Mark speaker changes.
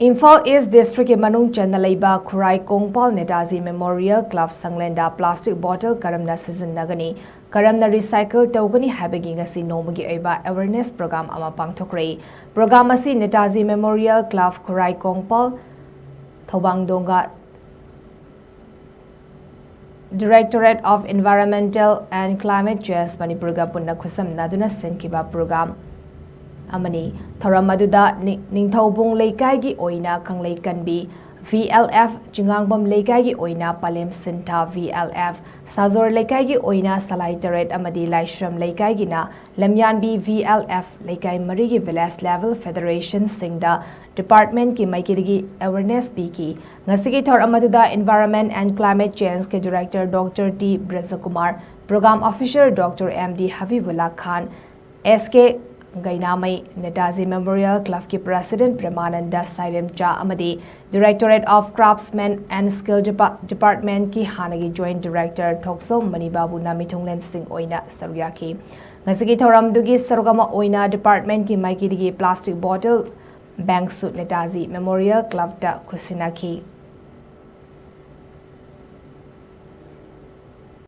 Speaker 1: IMPHAL East District ke manung CHANNA LEIBA KHURAI KONGPAL NETAJI Memorial Club SANGLENDA plastic bottle Karmna Sijinnagani Karamna recycle Tougani Hybagi Ngac Nongmagi Oiba awareness program ama PANGTHOK. Program asi NETAJI Memorial Club KHURAI KONGPAL Thobangdonga Directorate of Environmental and Climate Change Manipur ga punna khusam naduna senkiba program amani thoram aduda ningthaubung leikai gi oina khanglei kanbi VLF jingangbam leikai gi oina palem sinta VLF sajor leikai gi oina salai teret amadi laishram leikai gi na lamyanbi VLF leikai mari gi village level federation singda department ki maikidigi awareness biki ngasigi thoram aduda environment and climate change ke director Dr. T Brajakumar program officer Dr. MD Habibullah Khan SK Gainamai Netaji Memorial Club ki President Premananda Sairem Cha Amadi Directorate of Craftsmen and Skill Department ki Hanagi Joint Director Thokso Manibabu Namitunglen Singh Oina Saryaki Ngasigi Thoram Dugi Sarugama Oina Department ki Maikidigi Plastic Bottle Bank Suit Netaji Memorial Club da Kusinaki